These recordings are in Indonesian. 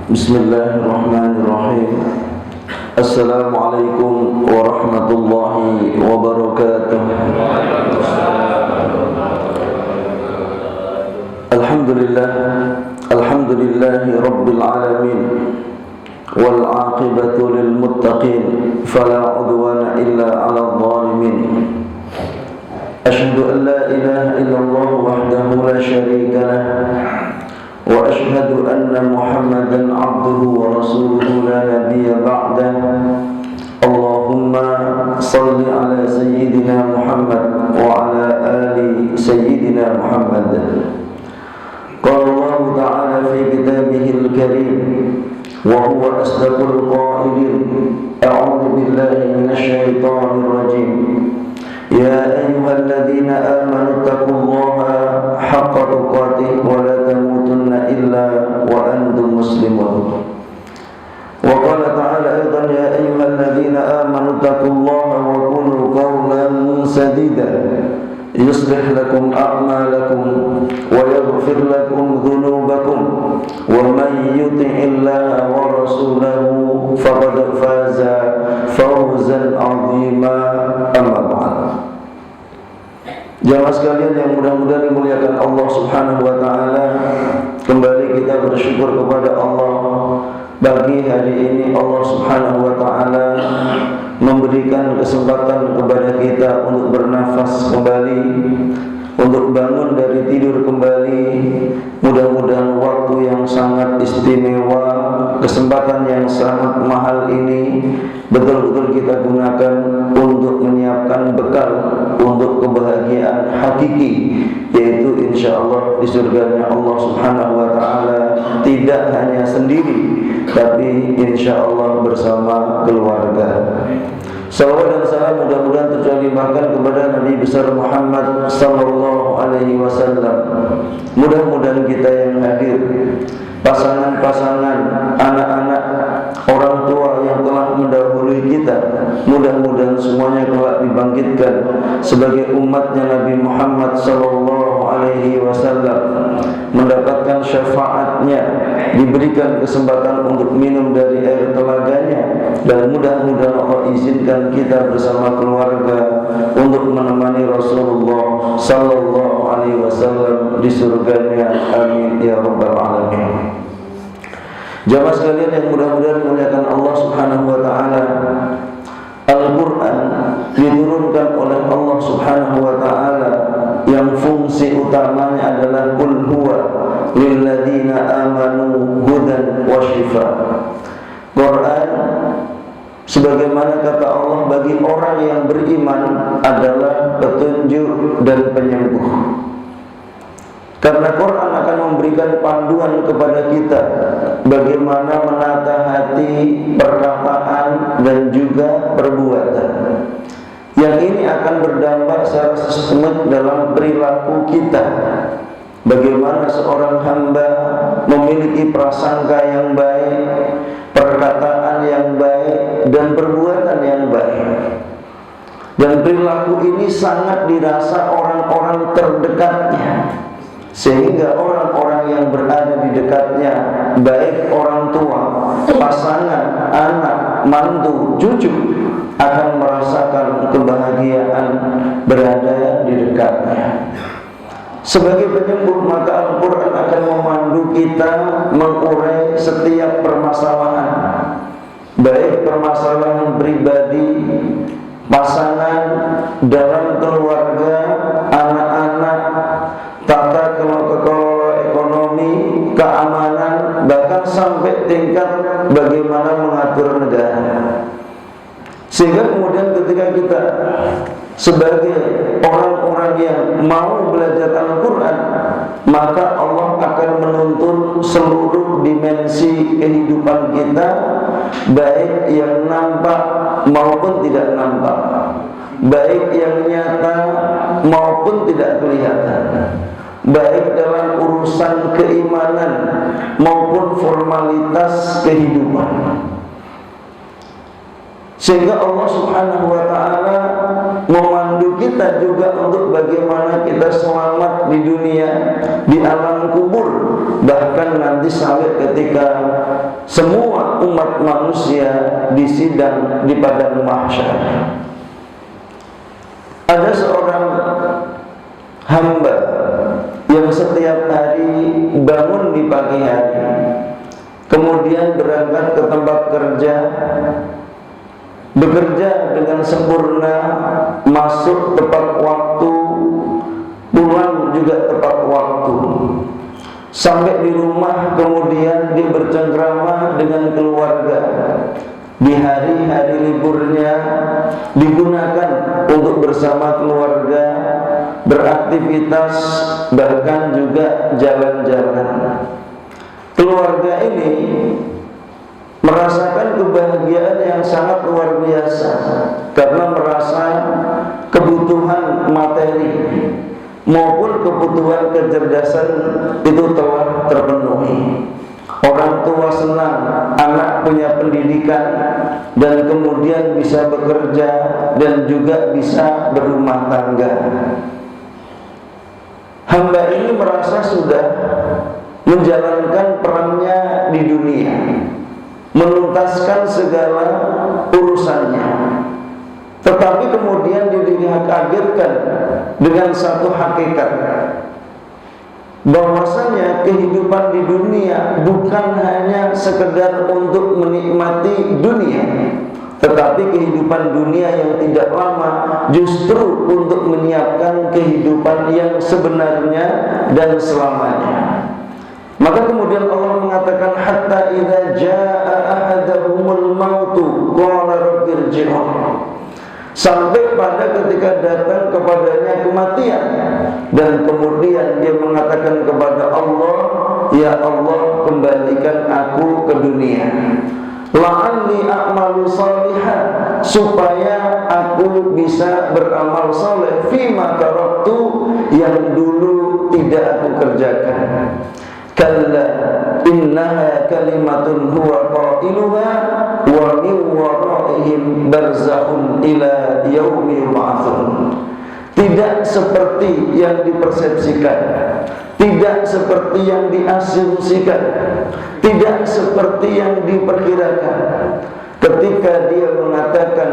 Bismillahirrahmanirrahim. Assalamualaikum warahmatullahi wabarakatuh. Alhamdulillah, alhamdulillahi rabbil alamin. Wal aqibatu lil muttaqin, fala udwana illa 'alal zalimin. Asyhadu an la ilaha illallah wahdahu la syarika lah, wa asyhadu anna Muhammadan 'abduhu wa rasuluhu la nabiyya ba'dah. Allahumma salli ala sayyidina Muhammad wa ala ali sayyidina Muhammad. Qala Allah ta'ala fi kitabihil karim wa huwa asdaqul qailin. A'udzu billahi minasy syaithanir rajim. Ya ayyuhalladzina amanu taqullaha haqqa tuqatih wa la tamutunna illa wa antum muslimun. Wa qala ta'ala aidan ya ayyuhalladzina amanu taqullaha wa qulu qawlan sadida yuslih lakum a'malakum wa yaghfir lakum dhunubakum wa man yuti'illaha wa rasulahu faqad faza fawzan 'azima. Amma ba'd. Jamaah sekalian yang mudah-mudahan dimuliakan Allah Subhanahu wa taala, kembali kita bersyukur kepada Allah. Bagi hari ini Allah Subhanahu wa taala memberikan kesempatan kepada kita untuk bernafas kembali, untuk bangun dari tidur kembali. Mudah-mudahan waktu yang sangat istimewa, kesempatan yang sangat mahal ini betul-betul kita gunakan untuk menyiapkan bekal untuk kebahagiaan hakiki, yaitu insyaallah di surganya Allah Subhanahu wa taala, tidak hanya sendiri tapi insyaallah bersama keluarga. Salawat dan salam mudah-mudahan tercurahkan kepada Nabi besar Muhammad sallallahu alaihi wasallam. Mudah-mudahan kita yang hadir, pasangan-pasangan, anak-anak, orang tua yang telah mendahului kita, mudah-mudahan semuanya kelak dibangkitkan sebagai umatnya Nabi Muhammad sallallahu alaihi wasallam, mendapatkan syafaatnya, diberikan kesempatan untuk minum dari air telaganya, dan mudah-mudahan Allah izinkan kita bersama keluarga untuk menemani Rasulullah sallallahu alaihi wasallam di surganya. Amin ya rabbal alamin. Jamaah sekalian yang mudah-mudahan dimuliakan Allah Subhanahu wa taala, Al-Qur'an diturunkan oleh Allah Subhanahu wa taala yang fungsi utamanya adalah qul huwa lilladzina amanu hudan wa shifa. Quran sebagaimana kata Allah bagi orang yang beriman adalah petunjuk dan penyembuh. Karena Quran akan memberikan panduan kepada kita bagaimana menata hati, perkataan, dan juga perbuatan. Yang ini akan berdampak secara sistemik dalam perilaku kita. Bagaimana seorang hamba memiliki prasangka yang baik, perkataan yang baik, dan perbuatan yang baik. Dan perilaku ini sangat dirasa orang-orang terdekatnya, sehingga orang-orang yang berada di dekatnya, baik orang tua, pasangan, anak, mantu, cucu, akan merasakan kebahagiaan berada di dekatnya. Sebagai penyembuh, maka Al-Quran akan memandu kita mengurai setiap permasalahan, baik permasalahan pribadi, pasangan, dalam keluarga, anak-anak, tata kelola ekonomi, keamanan, bahkan sampai tingkat bagaimana mengatur negara. Sehingga kemudian ketika kita sebagai orang-orang yang mau belajar Al-Quran, maka Allah akan menuntun seluruh dimensi kehidupan kita, baik yang nampak maupun tidak nampak, baik yang nyata maupun tidak kelihatan, baik dalam urusan keimanan maupun formalitas kehidupan. Sehingga Allah Subhanahu wa ta'ala memandu kita juga untuk bagaimana kita selamat di dunia, di alam kubur, bahkan nanti sampai ketika semua umat manusia disidang di padang mahsyar. Ada seorang hamba yang setiap hari bangun di pagi hari, kemudian berangkat ke tempat kerja, bekerja dengan sempurna, masuk tepat waktu, pulang juga tepat waktu. Sampai di rumah kemudian dia bercengkrama dengan keluarga. Di hari-hari liburnya digunakan untuk bersama keluarga, beraktivitas, bahkan juga jalan-jalan. Keluarga ini merasakan kebahagiaan yang sangat luar biasa karena merasa kebutuhan materi maupun kebutuhan kecerdasan itu telah terpenuhi. Orang tua senang anak punya pendidikan dan kemudian bisa bekerja dan juga bisa berumah tangga. Hamba ini merasa sudah menjalankan perannya di dunia, menuntaskan segala urusannya. Tetapi kemudian dikagetkan dengan satu hakikat, bahwasanya kehidupan di dunia bukan hanya sekedar untuk menikmati dunia, tetapi kehidupan dunia yang tidak lama justru untuk menyiapkan kehidupan yang sebenarnya dan selamanya. Maka kemudian Allah mengatakan, hatta idza jaa ahadahumul mautu qala rabbirji'un, sampai pada ketika datang kepadanya kematian dan kemudian dia mengatakan kepada Allah, ya Allah, kembalikan aku ke dunia, la'alli a'malu shalihan, supaya aku bisa beramal saleh fima taraktu, yang dulu tidak aku kerjakan. Kalla innaha kalimatun huwa qailuha wa min waraihim barzakhun ila yaumi yub'atsun. Tidak seperti yang dipersepsikan, tidak seperti yang diasumsikan, tidak seperti yang diperkirakan. Ketika dia mengatakan,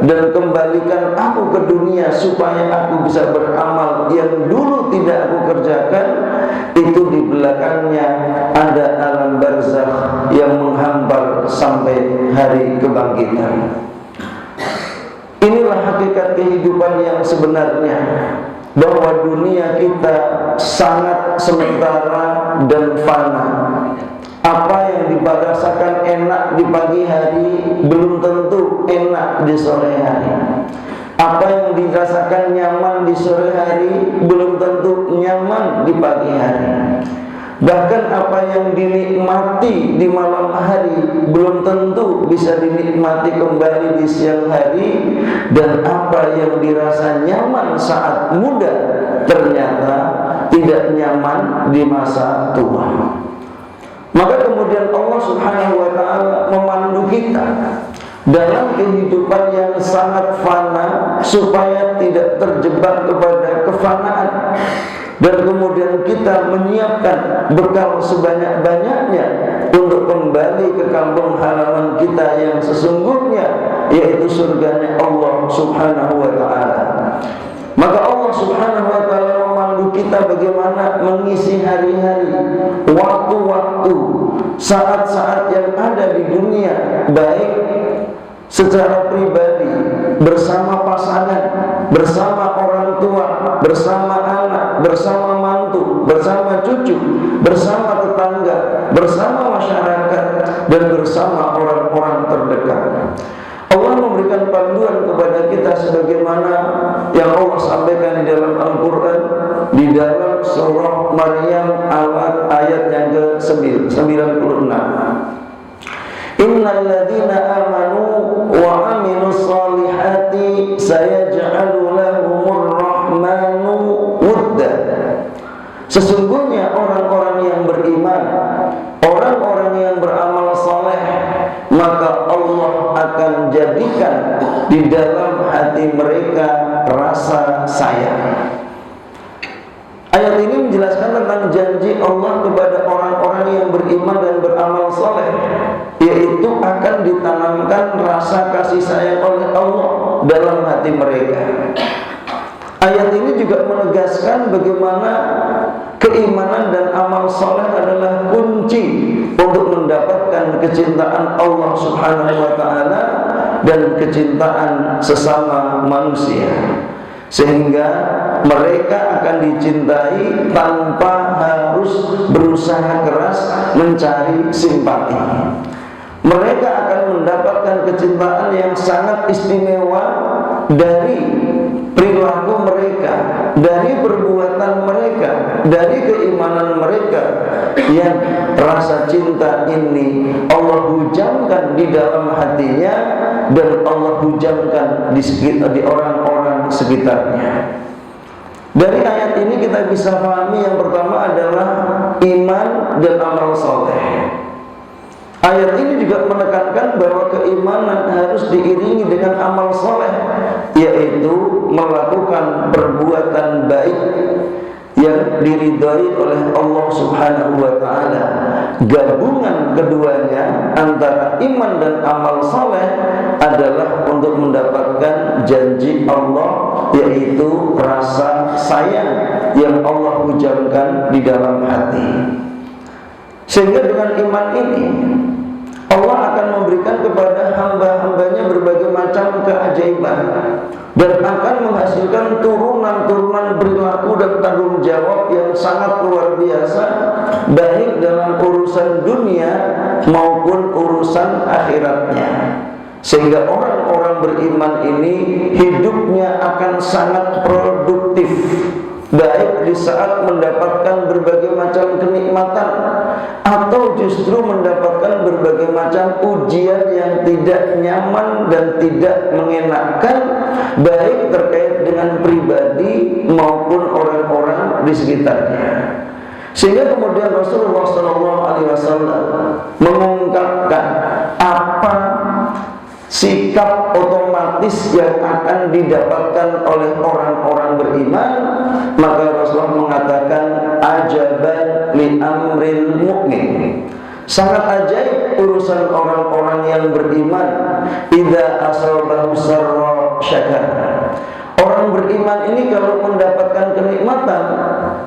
dan kembalikan aku ke dunia supaya aku bisa beramal yang dulu tidak aku kerjakan, itu di belakangnya ada alam barzakh yang menghampar sampai hari kebangkitan. Inilah hakikat kehidupan yang sebenarnya, bahwa dunia kita sangat sementara dan fana. Apa yang dirasakan enak di pagi hari belum tentu enak di sore hari. Apa yang dirasakan nyaman di sore hari belum tentu nyaman di pagi hari. Bahkan apa yang dinikmati di malam hari belum tentu bisa dinikmati kembali di siang hari. Dan apa yang dirasa nyaman saat muda ternyata tidak nyaman di masa tua. Maka kemudian Allah Subhanahu wa ta'ala memandu kita dalam kehidupan yang sangat fana supaya tidak terjebak kepada kefanaan, dan kemudian kita menyiapkan bekal sebanyak-banyaknya untuk kembali ke kampung halaman kita yang sesungguhnya, yaitu surganya Allah Subhanahu wa ta'ala. Maka Allah Subhanahu wa ta'ala memandu kita bagaimana mengisi hari-hari, waktu-waktu, saat-saat yang ada di dunia, baik secara pribadi, bersama pasangan, bersama orang tua, bersama anak, bersama mantu, bersama cucu, bersama tetangga, bersama masyarakat, dan bersama orang-orang terdekat. Allah memberikan panduan kepada kita sebagaimana yang Allah sampaikan di dalam Al-Quran, di dalam surah Maryam ayat yang ke-96. Innal ladzina amanu wa amilus solihati sayaj'alu lahumur rahmanu wudda. Sesungguhnya orang-orang yang beriman, orang-orang yang beramal saleh, maka Allah akan jadikan di dalam hati mereka rasa sayang. Ayat ini menjelaskan tentang janji Allah kepada orang-orang yang beriman dan beramal soleh, yaitu akan ditanamkan rasa kasih sayang oleh Allah dalam hati mereka. Ayat ini juga menegaskan bagaimana keimanan dan amal soleh adalah kunci untuk mendapatkan kecintaan Allah Subhanahu wa Ta'ala dan kecintaan sesama manusia, sehingga mereka akan dicintai tanpa harus berusaha keras mencari simpati. Mereka akan mendapatkan kecintaan yang sangat istimewa dari perilaku mereka, dari perbuatan mereka, dari keimanan mereka, yang rasa cinta ini Allah hujamkan di dalam hatinya dan Allah hujamkan di orang-orang sekitarnya. Dari ayat ini kita bisa pahami yang pertama adalah iman dan amal soleh. Ayat ini juga menekankan bahwa keimanan harus diiringi dengan amal soleh, yaitu melakukan perbuatan baik yang diridhai oleh Allah Subhanahu wa Ta'ala. Gabungan keduanya antara iman dan amal soleh adalah untuk mendapatkan janji Allah, yaitu rasa sayang yang Allah hujamkan di dalam hati. Sehingga dengan iman ini Allah akan memberikan kepada hamba-hambanya berbagai macam keajaiban dan akan menghasilkan turunan-turunan perilaku dan tanggung jawab yang sangat luar biasa, baik dalam urusan dunia maupun urusan akhiratnya. Sehingga orang-orang beriman ini hidupnya akan sangat produktif, baik di saat mendapatkan berbagai macam kenikmatan atau justru mendapatkan berbagai macam ujian yang tidak nyaman dan tidak mengenakkan, baik terkait dengan pribadi maupun orang-orang di sekitarnya. Sehingga kemudian Rasulullah SAW mengungkapkan apa sikap otomatis yang akan didapatkan oleh orang-orang beriman. Maka Rasulullah mengatakan ajaban li amril mu'min, sangat ajaib urusan orang-orang yang beriman. Idza asabahu sarra syakar. Orang beriman ini kalau mendapatkan kenikmatan,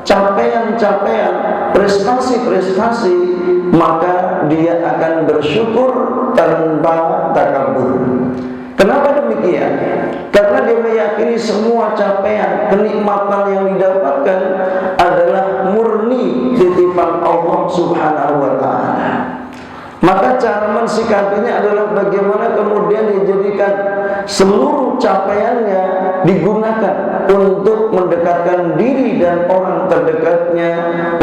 capaian-capaian, prestasi-prestasi, maka dia akan bersyukur tanpa takabur. Kenapa demikian? Karena dia meyakini semua capaian, kenikmatan yang didapatkan adalah murni titipan Allah Subhanahu wa Ta'ala. Maka cara mensikapinya adalah bagaimana kemudian dijadikan seluruh capaiannya digunakan untuk mendekatkan diri dan orang terdekatnya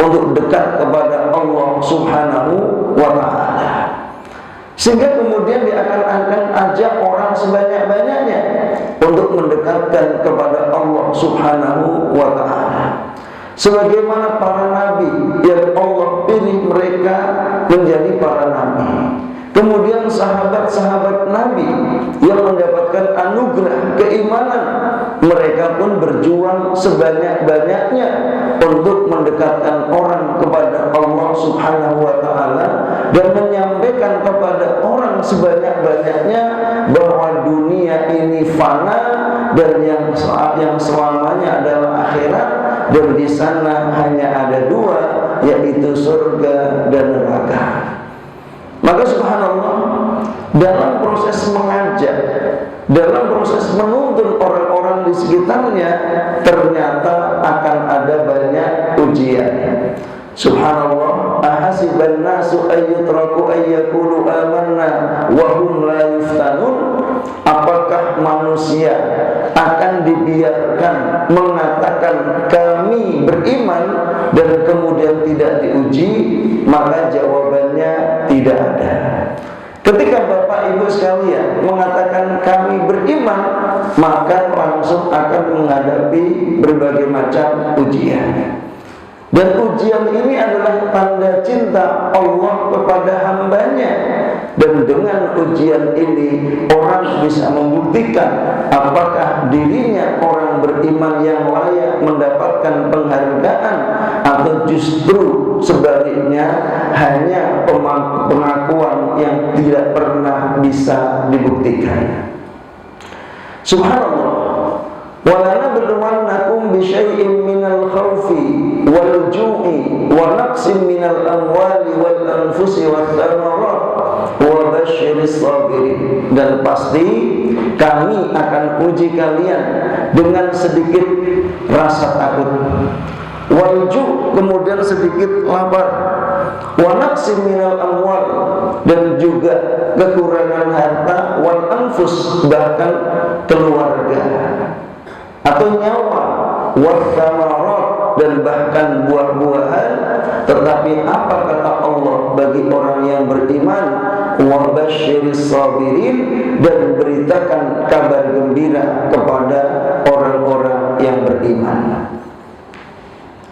untuk dekat kepada Allah Subhanahu wa Ta'ala. Sehingga kemudian dia akan ajak orang sebanyak-banyaknya untuk mendekatkan kepada Allah Subhanahu wa Ta'ala. Sebagaimana para nabi yang Allah pilih mereka menjadi para nabi, kemudian sahabat-sahabat nabi yang mendapatkan anugerah keimanan, mereka pun berjuang sebanyak-banyaknya untuk mendekatkan orang kepada Allah Subhanahu wa Ta'ala dan menyampaikan kepada orang sebanyak-banyaknya bahwa dunia ini fana dan yang selamanya adalah akhirat, dan di sana hanya ada dua, yaitu surga dan neraka. Maka subhanallah, dalam proses mengajak, dalam proses menuntun orang-orang di sekitarnya, ternyata akan ada banyak ujian. Subhanallah, ahasiban nasu ayyutraku ayyakulu amanna wa hum la yuftanun. Apakah manusia akan dibiarkan mengatakan kami beriman dan kemudian tidak diuji? Maka jawabannya tidak ada. Ketika Bapak Ibu sekalian mengatakan kami beriman, maka langsung akan menghadapi berbagai macam ujian. Dan ujian ini adalah tanda cinta Allah kepada hambanya. Dan dengan ujian ini orang bisa membuktikan apakah dirinya orang beriman yang layak mendapatkan penghargaan, atau justru sebaliknya hanya pengakuan yang tidak pernah bisa dibuktikan. Subhanallah. وَلَنَبْلُوَنَّكُمْ بِشَيْءٍ مِّنَ الْخَوْفِ وَالْجُوعِ وَنَقْصٍ مِّنَ الْأَمْوَالِ وَالْأَنفُسِ وَالثَّمَرَاتِ وَبَشِّرِ الصَّابِرِينَ. Dan pasti kami akan uji kalian dengan sedikit rasa takut, walju, kemudian sedikit lapar, wa naqsim minal amwal, dan juga kekurangan harta, wal anfus, bahkan keluarga atau nyawa, wal thamarat, dan bahkan buah-buahan. Tetapi apa kata Allah bagi orang yang beriman? Wa basyiris sabirin, dan beritakan kabar gembira kepada orang-orang yang beriman,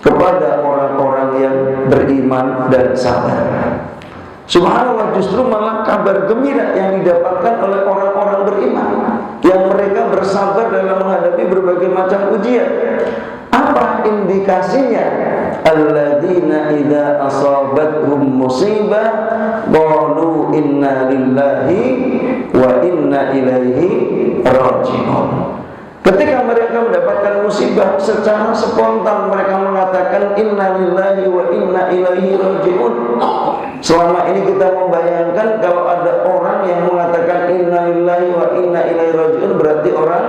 kepada orang-orang yang beriman dan sabar. Subhanallah, justru malah kabar gembira yang didapatkan oleh orang-orang beriman, yang mereka bersabar dalam menghadapi berbagai macam ujian. Apa indikasinya? Alladzina idza asabathum musibah qalu inna lillahi wa inna ilaihi raji'un. Ketika mereka mendapatkan musibah, secara spontan mereka mengatakan inna lillahi wa inna ilaihi raji'un. Selama ini kita membayangkan kalau ada orang yang mengatakan inna lillahi wa inna ilaihi raji'un, berarti orang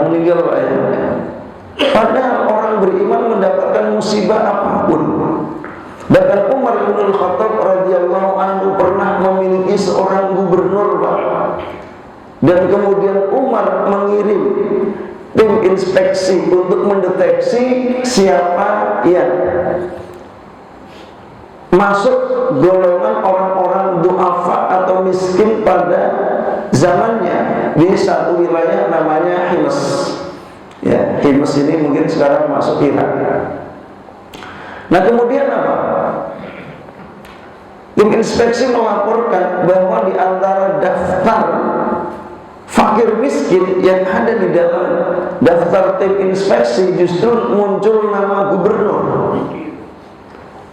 meninggal, Pak, ya. Padahal orang beriman mendapatkan musibah apapun. Bahkan Umar bin Khattab radhiyallahu anhu pernah memiliki seorang gubernur, Pak. Dan kemudian Umar mengirim tim inspeksi untuk mendeteksi siapa yang masuk golongan orang-orang du'afa atau miskin pada zamannya di satu wilayah namanya Hims. Ya, Hims ini mungkin sekarang masuk Irak. Nah, kemudian apa? Tim inspeksi melaporkan bahwa di antara daftar fakir miskin yang ada di dalam daftar tim inspeksi justru muncul nama gubernur.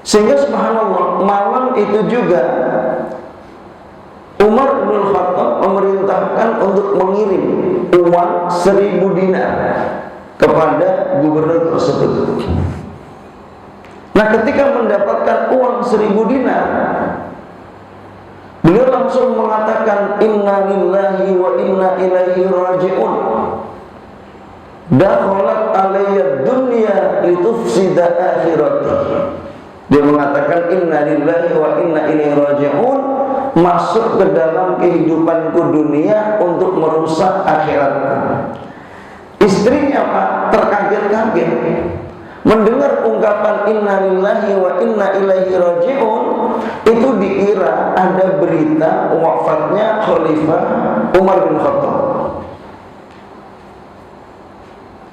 Sehingga subhanallah, malam itu juga Umar bin Khattab memerintahkan untuk mengirim uang 1000 dinar kepada gubernur tersebut. Nah, ketika mendapatkan uang 1000 dinar, beliau langsung mengatakan inna lillahi wa inna ilaihi raji'un. Dakhalat alayya dunya litufsida akhirati. Dia mengatakan inna lillahi wa inna ilaihi raji'un, masuk ke dalam kehidupanku dunia untuk merusak akhiratku. Istrinya, Pak, terkaget-kaget mendengar ungkapan inna lillahi wa inna ilaihi raji'un. Itu dikira ada berita wafatnya Khalifah Umar bin Khattab.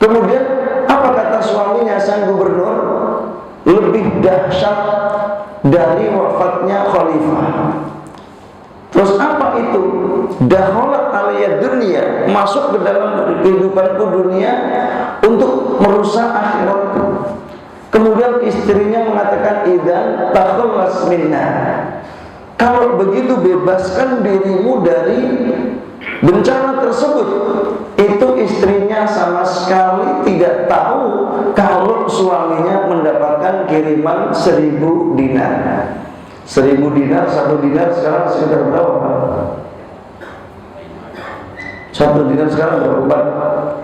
Kemudian apa kata suaminya, sang gubernur? Lebih dahsyat dari wafatnya Khalifah. Terus apa itu? Dakhalat alayya dunya, masuk ke dalam kehidupanku dunia untuk merusak akhiratku. Kemudian istrinya mengatakan idzan takhallas minna. Kalau begitu bebaskan dirimu dari bencana tersebut. Itu istrinya sama sekali tidak tahu kalau suaminya mendapatkan kiriman 1000 dinar. 1000 dinar, 1 dinar sekarang sekitar berapa? 1 dinar sekarang berapa?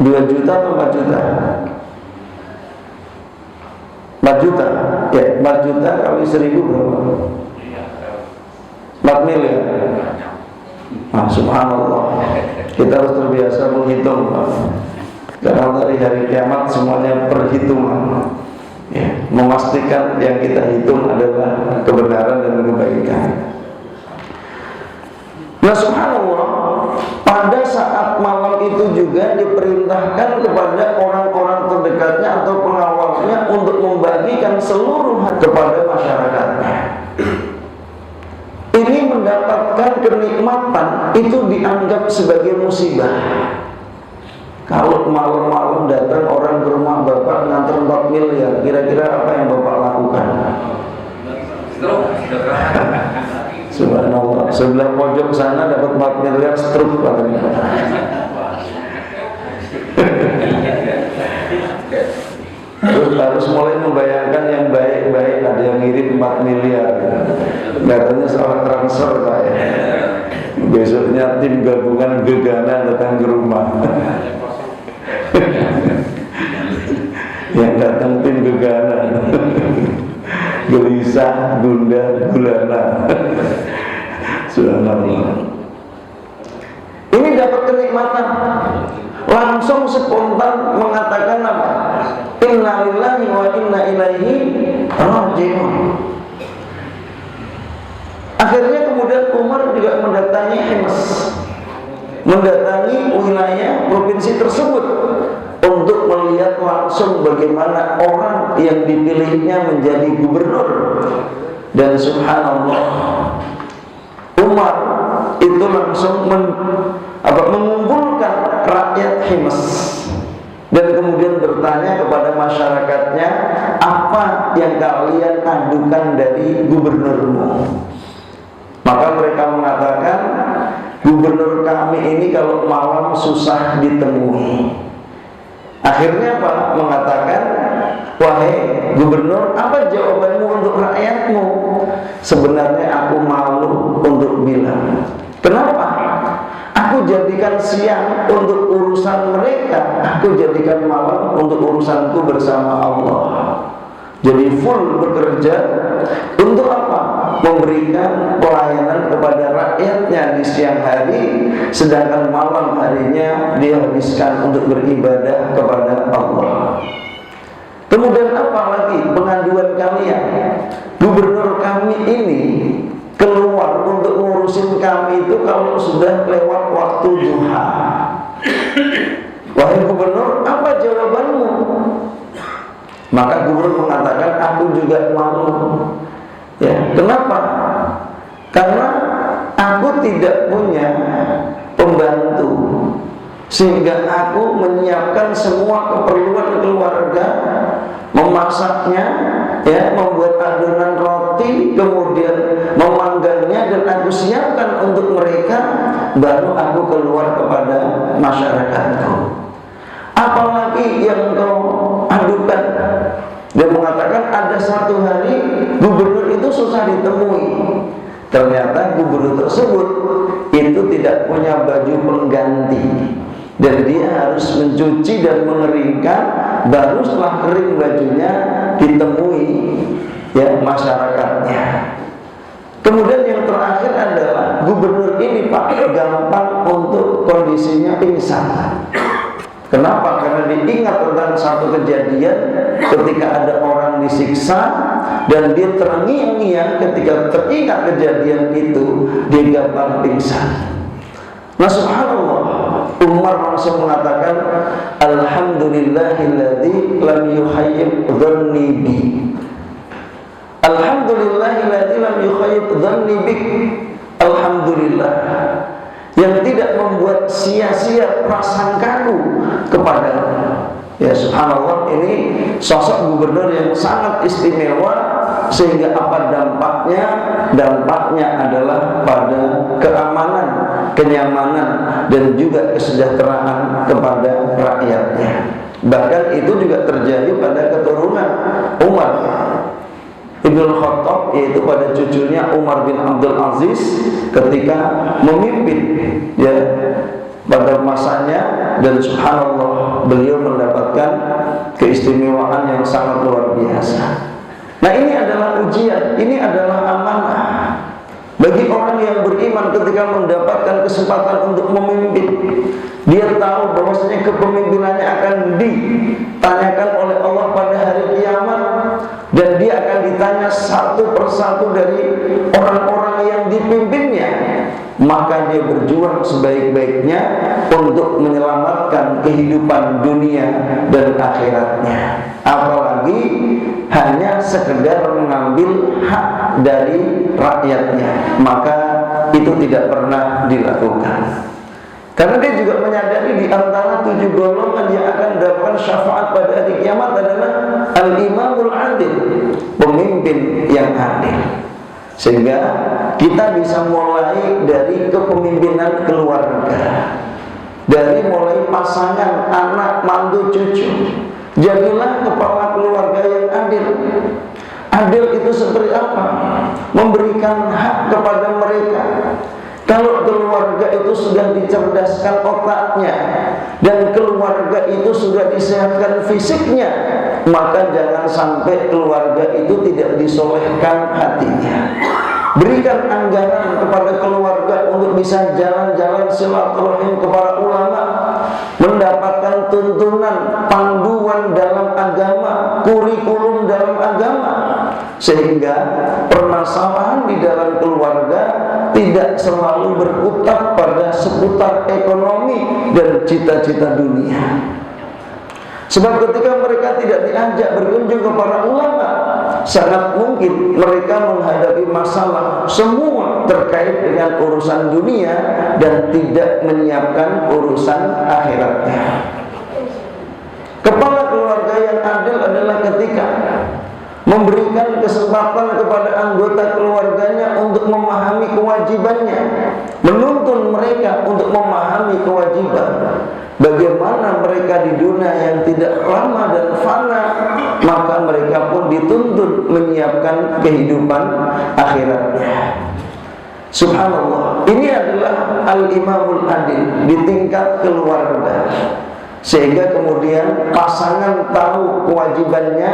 2 juta atau 4 juta? 4 juta? Ya, 4 juta kali 1000 berapa? 4 miliar. Nah, subhanallah, kita harus terbiasa menghitung, karena dari hari kiamat semuanya perhitungan, ya, memastikan yang kita hitung adalah kebenaran dan kebaikan. Nah, subhanallah, pada saat malam itu juga diperintahkan kepada orang-orang terdekatnya atau pengawalnya untuk membagikan seluruh kepada masyarakatnya. Ini mendapatkan kenikmatan itu dianggap sebagai musibah. Kalau malam-malam datang orang ke rumah bapak nganter 4 miliar, kira-kira apa yang bapak lakukan? Subhanallah, sebelah pojok sana dapat 4 miliar stroke katanya. Harus mulai membayangkan yang baik-baik, ada yang ngirim 4 miliar. Katanya salah transfer Pak ya. Besoknya tim gabungan Gegana datang ke rumah. Yang datang tim Gegana. Gelisah, gundah, gulana. Subhanallah. Ini dapat kenikmatan. Langsung spontan mengatakan apa? Inna lillahi wa inna ilaihi raji'un. Akhirnya kemudian Umar juga mendatangi Hims, mendatangi wilayah provinsi tersebut untuk melihat langsung bagaimana orang yang dipilihnya menjadi gubernur. Dan subhanallah, Umar itu langsung mengumpulkan rakyat Hims dan kemudian bertanya kepada masyarakatnya, apa yang kalian adukan dari gubernurmu? Maka mereka mengatakan, gubernur kami ini kalau malam susah ditemui. Akhirnya Pak mengatakan, wahai gubernur, apa jawabanmu untuk rakyatmu? Sebenarnya aku malu untuk bilang. Kenapa? Aku jadikan siang untuk urusan mereka, aku jadikan malam untuk urusanku bersama Allah. Jadi full bekerja untuk apa? Memberikan pelayanan kepada rakyatnya di siang hari, sedangkan malam harinya dia habiskan untuk beribadah kepada Allah. Kemudian apa lagi pengaduan kalian? Gubernur kami ini keluar untuk ngurusin kami itu kalau sudah lewat waktu duha. Wahai gubernur, apa jawabanmu? Maka gubernur mengatakan, aku juga malu. Ya, kenapa? Karena aku tidak punya pembantu, sehingga aku menyiapkan semua keperluan keluarga, memasaknya, ya, membuat adonan roti, kemudian memanggangnya dan aku siapkan untuk mereka, baru aku keluar kepada masyarakatku. Apalagi yang kau adukan? Dia mengatakan ada satu hari gubernur itu susah ditemui. Ternyata gubernur tersebut itu tidak punya baju pengganti dan dia harus mencuci dan mengeringkan, baru setelah kering bajunya ditemui ya masyarakatnya. Kemudian yang terakhir adalah gubernur ini Pak gampang untuk kondisinya pingsan. Kenapa? Karena diingat tentang satu kejadian ketika ada orang disiksa dan dia terngiang-ngiang ketika teringat kejadian itu, dia gampang pingsan. Nah subhanallah, Umar langsung mengatakan, Alhamdulillahilladzi lam yukhayyib dhanni bi. Alhamdulillahilladzi lam yukhayyib dhanni bik. Alhamdulillah yang tidak membuat sia-sia prasangkaku kepadamu. Ya subhanallah, ini sosok gubernur yang sangat istimewa, sehingga apa dampaknya? Dampaknya adalah pada keamanan, kenyamanan dan juga kesejahteraan kepada rakyatnya. Bahkan itu juga terjadi pada keturunan Umar Ibnul Khattab, yaitu pada cucunya Umar bin Abdul Aziz ketika memimpin ya pada masanya, dan subhanallah beliau mendapatkan keistimewaan yang sangat luar biasa. Nah ini adalah ujian, ini adalah amanah bagi orang yang beriman ketika mendapatkan kesempatan untuk memimpin. Dia tahu bahwasanya kepemimpinannya akan ditanyakan oleh Allah pada hari kiamat, dan dia akan ditanya satu persatu dari orang-orang yang dipimpinnya. Maka dia berjuang sebaik-baiknya untuk menyelamatkan kehidupan dunia dan akhiratnya. Apalagi hanya sekedar mengambil hak dari rakyatnya, maka itu tidak pernah dilakukan. Karena dia juga menyadari di antara 7 golongan yang akan mendapatkan syafaat pada hari kiamat adalah al-imamul adil, pemimpin yang adil. Sehingga kita bisa mulai dari kepemimpinan keluarga, dari mulai pasangan, anak, mantu, cucu. Jadilah kepala keluarga yang adil. Adil itu seperti apa? Memberikan hak kepada mereka. Kalau keluarga itu sudah dicerdaskan otaknya dan keluarga itu sudah disehatkan fisiknya, maka jangan sampai keluarga itu tidak disolehkan hatinya. Berikan anggaran kepada keluarga untuk bisa jalan-jalan silaturahim kepada ulama, mendapatkan tuntunan, panduan dalam agama, kurikulum dalam agama, sehingga permasalahan di dalam keluarga tidak selalu berkutat pada seputar ekonomi dan cita-cita dunia. Sebab ketika mereka tidak diajak berkunjung kepada ulama, sangat mungkin mereka menghadapi masalah semua terkait dengan urusan dunia dan tidak menyiapkan urusan akhiratnya. Kepala keluarga yang adil adalah ketika memberikan kesempatan kepada anggota keluarganya untuk memahami kewajibannya, menuntun mereka untuk memahami kewajiban. Bagaimana mereka di dunia yang tidak lama dan fana, maka mereka pun dituntut menyiapkan kehidupan akhiratnya. Subhanallah, ini adalah al-imamul adil di tingkat keluarga. Sehingga kemudian pasangan tahu kewajibannya,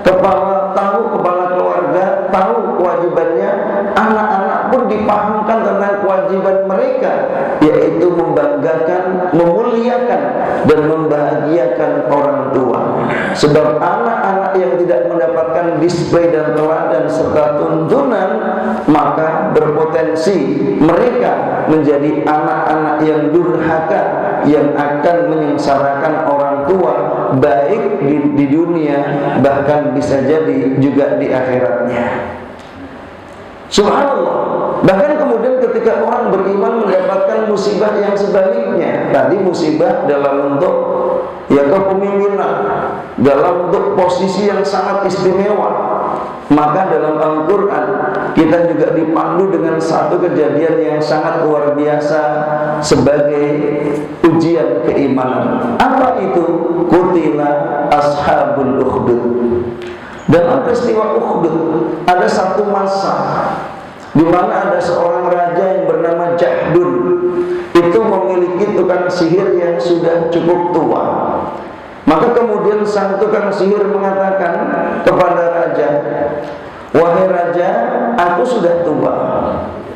kepala keluarga tahu kewajibannya, anak-anak pun dipahamkan tentang kewajiban mereka, yaitu membanggakan, memuliakan dan membahagiakan orang tua. Sebab anak-anak yang tidak mendapatkan display dan teladan serta tuntunan, maka berpotensi mereka menjadi anak-anak yang durhaka, yang akan menyengsarakan orang tua, baik di dunia, bahkan bisa jadi juga di akhiratnya. Subhanallah. Bahkan kemudian ketika orang beriman mendapatkan musibah yang sebaliknya, tadi musibah dalam bentuk kepemimpinan, dalam bentuk posisi yang sangat istimewa, maka dalam Al-Quran kita juga dipandu dengan satu kejadian yang sangat luar biasa sebagai ujian keimanan. Apa itu? Qutila ashabul ukhdud. Dalam peristiwa Ukhdud ada satu masa di mana ada seorang raja yang bernama Jahdun. Itu memiliki tukang sihir yang sudah cukup tua. Maka kemudian sang tukang sihir mengatakan kepada raja, "Wahai raja, aku sudah tua.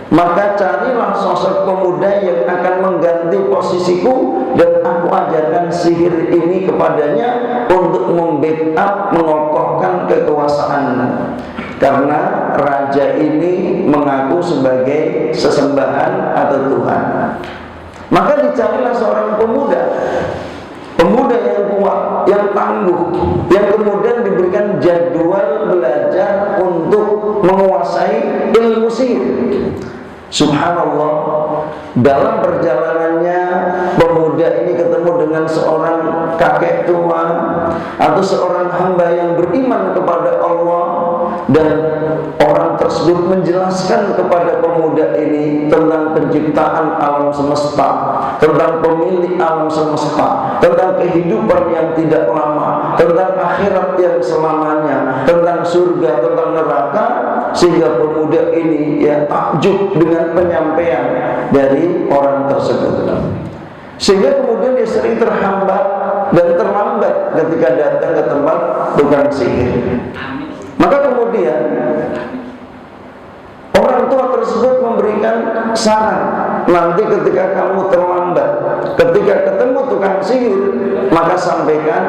Maka carilah sosok pemuda yang akan mengganti posisiku dan aku ajarkan sihir ini kepadanya untuk membackup, mengokohkan kekuasaanmu." Karena raja ini mengaku sebagai sesembahan atau Tuhan. Maka dicarilah seorang pemuda yang kuat, yang tangguh, yang kemudian diberikan jadwal belajar untuk menguasai ilmu sihir. Subhanallah, dalam perjalanannya pemuda ini ketemu dengan seorang kakek tua atau seorang hamba yang beriman kepada Allah, dan orang tersebut menjelaskan kepada pemuda ini tentang penciptaan alam semesta, tentang pemilik alam semesta, tentang kehidupan yang tidak lama, tentang akhirat yang selamanya, tentang surga, tentang neraka, sehingga pemuda ini takjub dengan penyampaian dari orang tersebut. Sehingga kemudian dia sering terhambat dan terlambat ketika datang ke tempat tukang sihir. Maka kemudian orang tua tersebut memberikan saran, nanti ketika kamu terlambat, ketika ketemu tukang sihir, maka sampaikan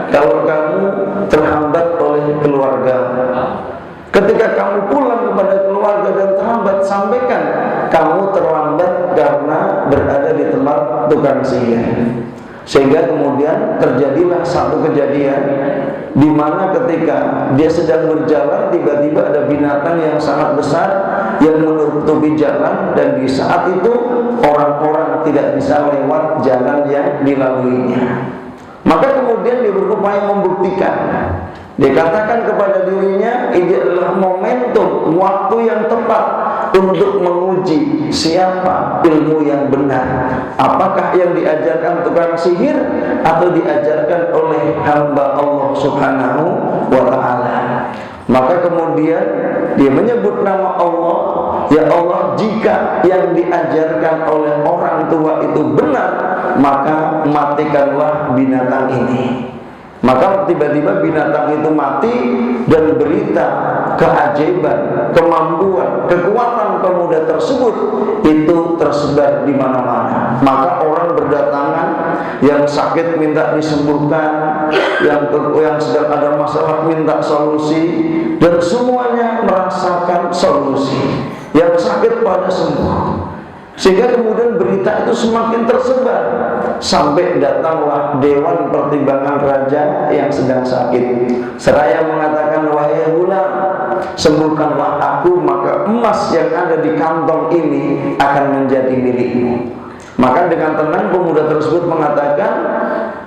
kalau kamu terhambat oleh keluarga. Ketika kamu pulang kepada keluarga dan terlambat, sampaikan kamu terlambat karena berada di tempat tukang sihir. Sehingga kemudian terjadilah satu kejadian di mana ketika dia sedang berjalan, tiba-tiba ada binatang yang sangat besar yang menutupi jalan, dan di saat itu orang-orang tidak bisa lewat jalan yang dilaluinya. Maka kemudian dia berupaya membuktikan Dikatakan kepada dirinya, ini adalah momentum, waktu yang tepat untuk menguji siapa ilmu yang benar. Apakah yang diajarkan tukang sihir atau diajarkan oleh hamba Allah Subhanahu wa ta'ala. Maka kemudian dia menyebut nama Allah. Ya Allah, jika yang diajarkan oleh orang tua itu benar, maka matikanlah binatang ini. Maka tiba-tiba binatang itu mati, dan berita keajaiban, kemampuan, kekuatan pemuda tersebut itu tersebar di mana-mana. Maka orang berdatangan, yang sakit minta disembuhkan, yang sedang ada masalah minta solusi, dan semuanya merasakan solusi. Yang sakit pada sembuh. Sehingga kemudian berita itu semakin tersebar, sampai datanglah Dewan Pertimbangan Raja yang sedang sakit. Seraya mengatakan, wahai bulan, sembuhkanlah aku, maka emas yang ada di kantong ini akan menjadi milikmu. Maka dengan tenang pemuda tersebut mengatakan,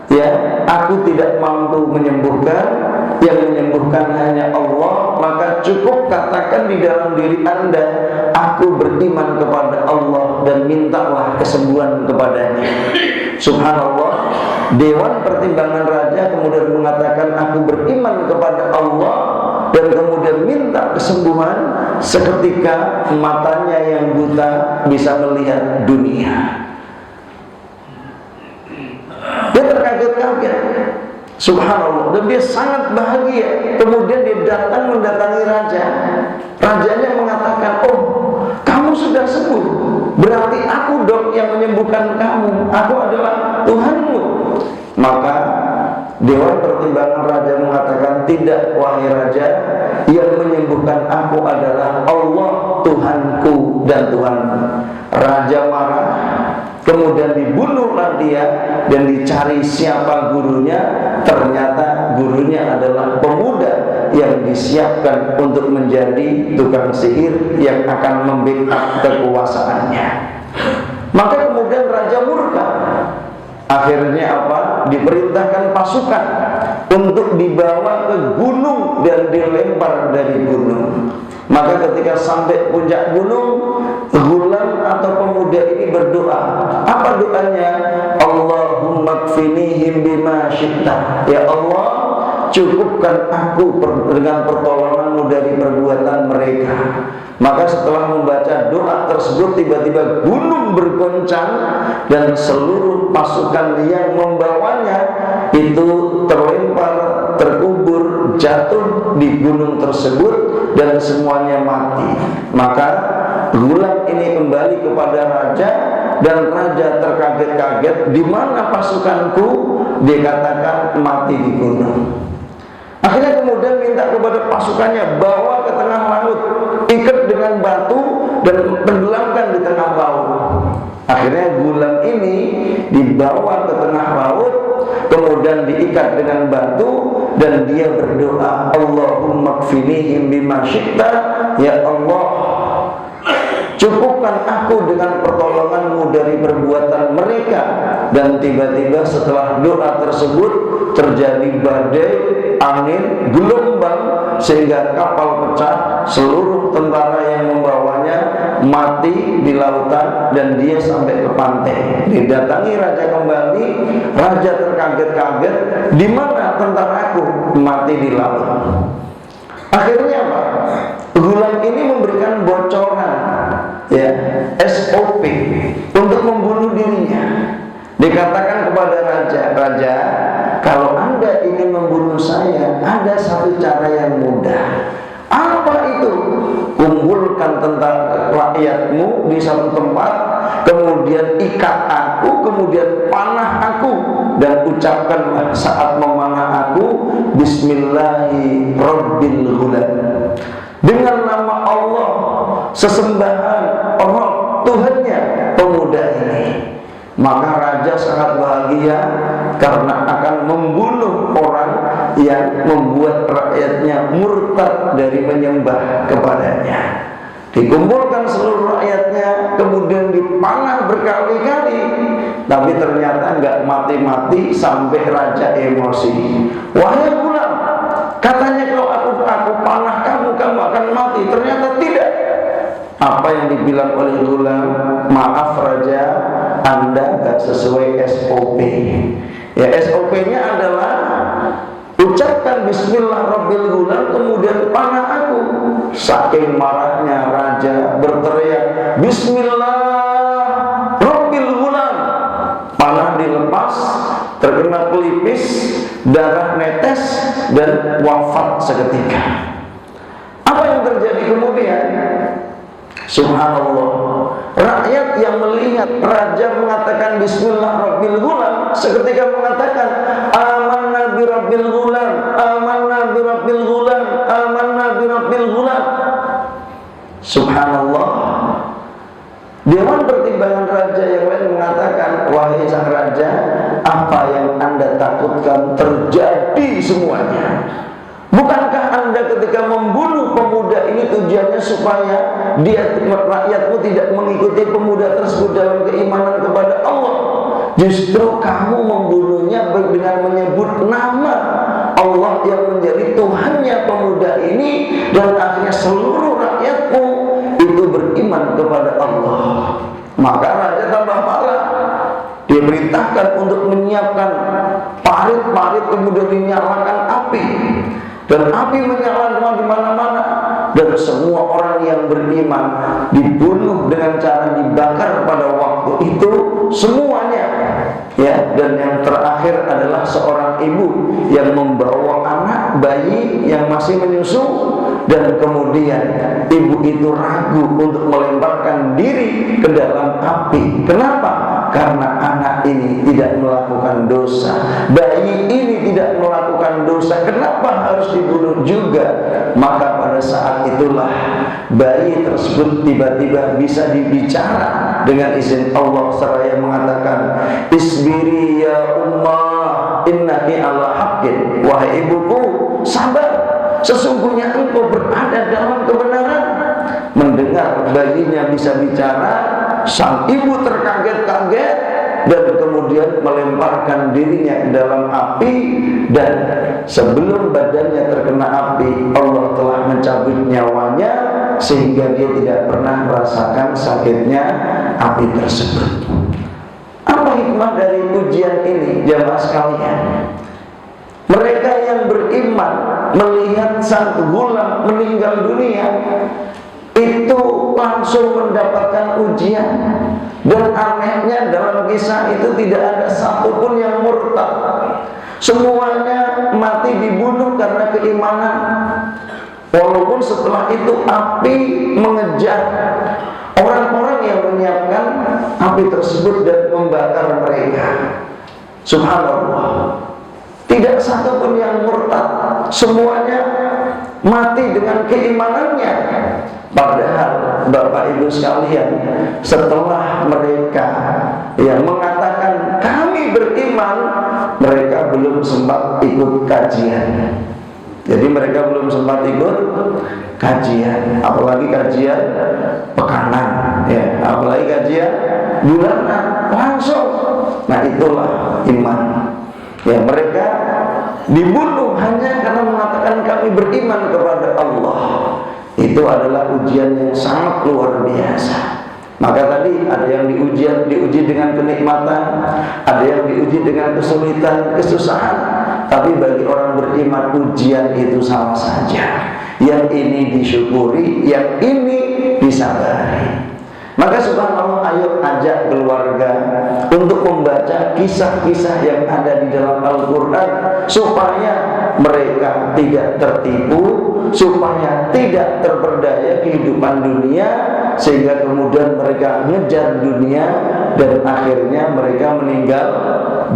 ya, aku tidak mampu menyembuhkan, yang menyembuhkan hanya Allah. Maka cukup katakan di dalam diri Anda, aku beriman kepada Allah dan mintalah kesembuhan kepadanya. Subhanallah, Dewan Pertimbangan Raja kemudian mengatakan, aku beriman kepada Allah dan kemudian minta kesembuhan. Seketika matanya yang buta bisa melihat dunia. Dia terkaget-kaget, subhanallah, dan dia sangat bahagia. Kemudian dia datang mendatangi raja. Rajanya mengatakan, oh, kamu sudah sembuh, berarti aku dong yang menyembuhkan kamu, aku adalah Tuhanmu. Maka Dewan Pertimbangan Raja mengatakan, tidak, wahai raja, yang menyembuhkan aku adalah Allah, Tuhanku dan Tuhanmu. Raja marah. Kemudian dibunuhlah dia, dan dicari siapa gurunya. Ternyata gurunya adalah pemuda yang disiapkan untuk menjadi tukang sihir yang akan membackup kekuasaannya. Maka kemudian raja murka. Akhirnya apa? Diperintahkan pasukan untuk dibawa ke gunung dan dilempar dari gunung. Maka ketika sampai puncak gunung, Ghulam atau pemuda ini berdoa. Apa doanya? Allahumma kfinihim bima syi'ta. Ya Allah, cukupkan aku dengan pertolonganmu dari perbuatan mereka. Maka setelah membaca doa tersebut, tiba-tiba gunung bergoncang, dan seluruh pasukan yang membawanya itu terlempar, terkubur, jatuh di gunung tersebut, dan semuanya mati. Maka Ghulam ini kembali kepada raja, dan raja terkaget-kaget, di mana pasukanku? Dia katakan mati di gunung. Akhirnya kemudian minta kepada pasukannya, bawa ke tengah laut, ikat dengan batu dan tenggelamkan di tengah laut. Akhirnya Ghulam ini dibawa ke tengah laut, kemudian diikat dengan batu, dan dia berdoa, Allahumma kfinihim bima syi'ta. Ya Allah, cukupkan aku dengan pertolonganmu dari perbuatan mereka. Dan tiba-tiba setelah doa tersebut terjadi badai, angin, gelombang, sehingga kapal pecah. Seluruh tentara yang membawanya mati di lautan, dan dia sampai ke pantai. Didatangi raja kembali. Raja terkaget-kaget, di mana tentaraku? Mati di laut. Akhirnya apa? Ghulam ini memberikan bocoran, ya, SOP untuk membunuh dirinya. Dikatakan kepada raja, raja, kalau Anda ingin membunuh saya, ada satu cara yang mudah. Apa itu? Kumpulkan tentara rakyatmu di satu tempat, kemudian ikat aku, kemudian panah aku, dan ucapkanlah saat memanah aku, Bismillahi Rabbil Ghulam, dengan nama Allah, sesembahan Allah, Tuhannya pemuda ini. Maka raja sangat bahagia karena akan membunuh orang yang membuat rakyatnya murtad dari menyembah kepadanya. Dikumpulkan seluruh rakyatnya, kemudian dipanah berkali-kali, tapi ternyata nggak mati-mati, sampai raja emosi. Wahai Ghulam, kata dibilang oleh Gulam, maaf Raja, Anda gak sesuai SOP. Ya, SOP-nya adalah ucapkan Bismillah Rabbil Gulam, kemudian panah aku. Saking marahnya raja berteriak Bismillah Rabbil Gulam, panah dilepas, terkena pelipis, darah netes, dan wafat seketika. Apa yang terjadi kemudian? Subhanallah, rakyat yang melihat raja mengatakan Bismillah Rabbil Gulam seketika mengatakan Amanna bi Rabbil Gulam, Amanna bi Rabbil Gulam, Amanna bi Rabbil Gulam. Subhanallah. Dewan Pertimbangan Raja yang lain mengatakan, wahai sang raja, apa yang Anda takutkan terjadi semuanya. Bukankah Anda ketika membunuh pemuda ini tujuannya supaya rakyatmu tidak mengikuti pemuda tersebut dalam keimanan kepada Allah? Justru kamu membunuhnya dengan menyebut nama Allah yang menjadi Tuhannya pemuda ini, dan akhirnya seluruh rakyatmu itu beriman kepada Allah. Maka raja tambah marah. Dia perintahkan untuk menyiapkan parit-parit, kemudian dinyalakan api. Dan api menyala di mana-mana, dan semua orang yang beriman dibunuh dengan cara dibakar pada waktu itu semuanya. Ya, dan yang terakhir adalah seorang ibu yang membawa anak bayi yang masih menyusu, dan kemudian ibu itu ragu untuk melemparkan diri ke dalam api. Kenapa? Karena anak ini tidak melakukan dosa, bayi ini tidak melakukan dosa, kenapa harus dibunuh juga? Maka pada saat itulah bayi tersebut tiba-tiba bisa dibicara dengan izin Allah, seraya mengatakan isbiri ya ummah innaki ala haqqin, wahai ibuku sabar, sesungguhnya engkau berada dalam kebenaran. Mendengar bayinya bisa bicara, sang ibu terkaget-kaget dan kemudian melemparkan dirinya ke dalam api, dan sebelum badannya terkena api Allah telah mencabut nyawanya sehingga dia tidak pernah merasakan sakitnya api tersebut. Apa hikmah dari ujian ini, jamaah sekalian? Mereka yang beriman melihat sang Gulam meninggal dunia itu langsung mendapatkan ujian, dan anehnya dalam kisah itu tidak ada satupun yang murtad. Semuanya mati dibunuh karena keimanan, walaupun setelah itu api mengejar orang-orang yang menyiapkan api tersebut dan membakar mereka. Subhanallah, tidak satupun yang murtad, semuanya mati dengan keimanannya. Padahal Bapak Ibu sekalian, setelah mereka yang mengatakan kami beriman, mereka belum sempat ikut kajian. Jadi mereka belum sempat ikut kajian, apalagi kajian pekanan, ya, apalagi kajian bulanan langsung. Nah, itulah iman. Ya, mereka dibunuh hanya karena mengatakan kami beriman kepada Allah. Itu adalah ujian yang sangat luar biasa. Maka tadi ada yang diuji dengan kenikmatan, ada yang diuji dengan kesulitan, kesusahan. Tapi bagi orang beriman ujian itu sama saja. Yang ini disyukuri, yang ini disabari. Maka subhanallah, ayo ajak keluarga untuk membaca kisah-kisah yang ada di dalam Al-Quran, supaya mereka tidak tertipu, supaya tidak terperdaya kehidupan dunia, sehingga kemudian mereka ngejar dunia dan akhirnya mereka meninggal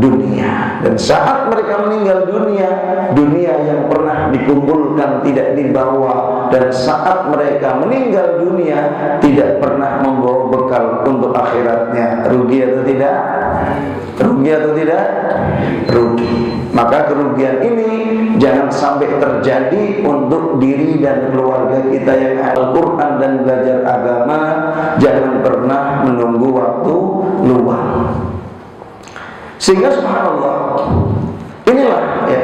dunia. Dan saat mereka meninggal dunia, dunia yang pernah dikumpulkan tidak dibawa, dan saat mereka meninggal dunia tidak pernah membawa bekal untuk akhiratnya. Rugi atau tidak? Rugi atau tidak? Rugi. Maka kerugian ini jangan sampai terjadi untuk diri dan keluarga kita yang Al-Quran dan belajar agama. Jangan pernah menunggu waktu luang. Sehingga subhanallah, inilah ya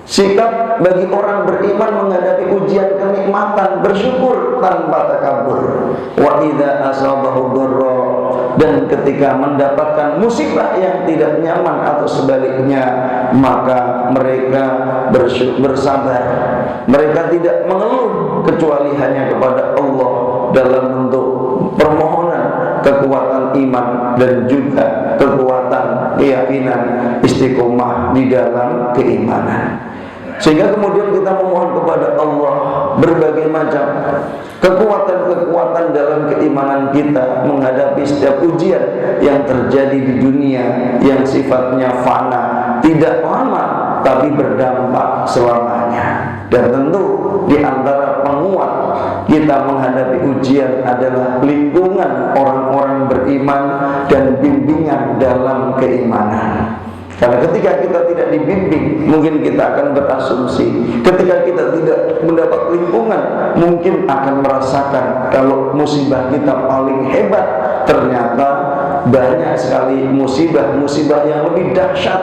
Sikap bagi orang beriman menghadapi ujian kenikmatan, bersyukur tanpa takabur. Wa idza asabahu dharra, dan ketika mendapatkan musibah yang tidak nyaman atau sebaliknya, maka mereka bersabar. Mereka tidak mengeluh kecuali hanya kepada Allah dalam bentuk permohonan kekuatan iman dan juga kekuatan keyakinan istiqomah di dalam keimanan. Sehingga kemudian kita memohon kepada Allah berbagai macam kekuatan-kekuatan dalam keimanan kita menghadapi setiap ujian yang terjadi di dunia yang sifatnya fana, tidak lama tapi berdampak selamanya. Dan tentu di antara penguat kita menghadapi ujian adalah lingkungan orang-orang beriman dan bimbingan dalam keimanan. Karena ketika kita tidak dibimbing, mungkin kita akan berasumsi. Ketika kita tidak mendapat lingkungan, mungkin akan merasakan kalau musibah kita paling hebat. Ternyata banyak sekali musibah-musibah yang lebih dahsyat,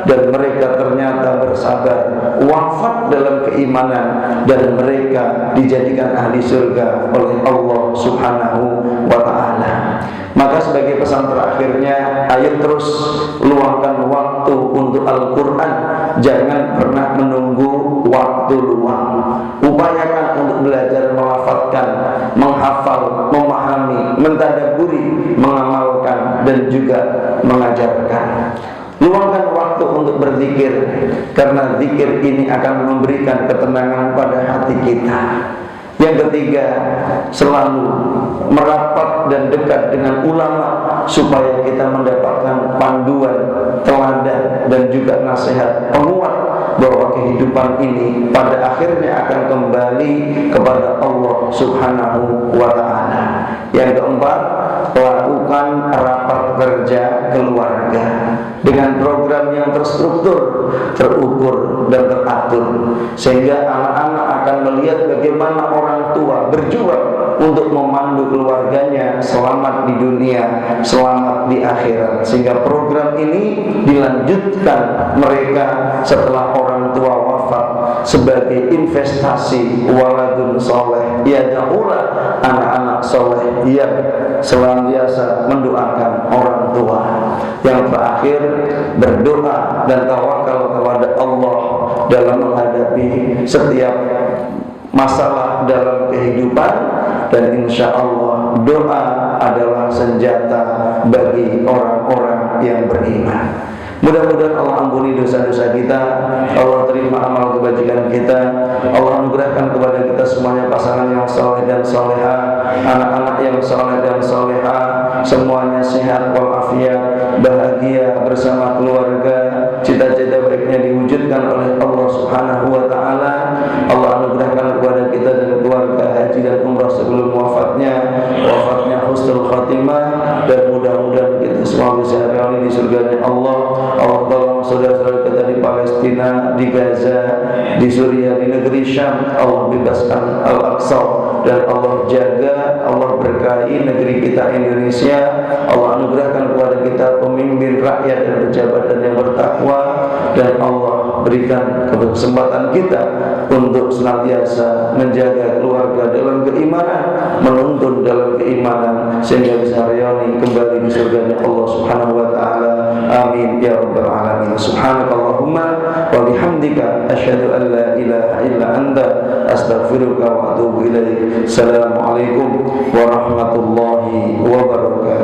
dan mereka ternyata bersabar, wafat dalam keimanan, dan mereka dijadikan ahli surga oleh Allah Subhanahu wa ta'ala. Maka sebagai pesan terakhirnya, ayo terus luangkan waktu untuk Al-Quran. Jangan pernah menunggu waktu luang. Upayakan untuk belajar melafadzkan, menghafal, memahami, mentadabburi, mengamalkan, dan juga mengajarkan. Luangkan waktu untuk berzikir, karena zikir ini akan memberikan ketenangan pada hati kita. Yang ketiga, selalu merapat dan dekat dengan ulama supaya kita mendapatkan panduan, teladan, dan juga nasihat penguat bahwa kehidupan ini pada akhirnya akan kembali kepada Allah Subhanahu wa ta'ala. Yang keempat, lakukan rapat kerja keluarga dengan program yang terstruktur, terukur, dan teratur, sehingga anak-anak akan melihat bagaimana orang tua berjuang untuk memandu keluarganya selamat di dunia, selamat di akhirat. Sehingga program ini dilanjutkan mereka setelah orang tua wafat sebagai investasi waladun soleh, yad'ulah, anak-anak soleh yang senantiasa mendoakan orang tua. Yang terakhir, berdoa dan tawakal kepada Allah dalam menghadapi setiap masalah dalam kehidupan, dan insya Allah doa adalah senjata bagi orang-orang yang beriman. Mudah-mudahan Allah ampuni dosa-dosa kita, Allah terima amal kebajikan kita, Allah anugerahkan kepada kita semuanya pasangan yang saleh dan soleha, anak-anak yang saleh dan soleha, semuanya sehat walafiat, bahagia bersama keluarga, cita-cita baiknya diwujudkan oleh Allah Subhanahu wa ta'ala. Allah anugerahkan kepada kita dan keluarga haji dan umrah sebelum wafatnya husnul khatimah, dan mudah-mudahan kita semua bisa reuni di surganya Allah. Allah tolong saudara-saudara kita di Palestina, di Gaza, di Suriah, di negeri Syam. Allah bebaskan Al-Aqsa, dan Allah jaga, Allah berkahi negeri kita Indonesia. Allah anugerahkan kepada kita pemimpin rakyat dan pejabat yang bertakwa, dan Allah berikan kesempatan kita untuk senantiasa menjaga keluarga dalam keimanan, menuntun dalam keimanan, sehingga bisa reuni kembali di surganya Allah Subhanahu wa ta'ala. Amin ya rabbal alamin. Subhanakallahumma wa bihamdika asyhadu an la ilaha illa anta astaghfiruka wa atubu ilaik. Assalamualaikum warahmatullahi wabarakatuh.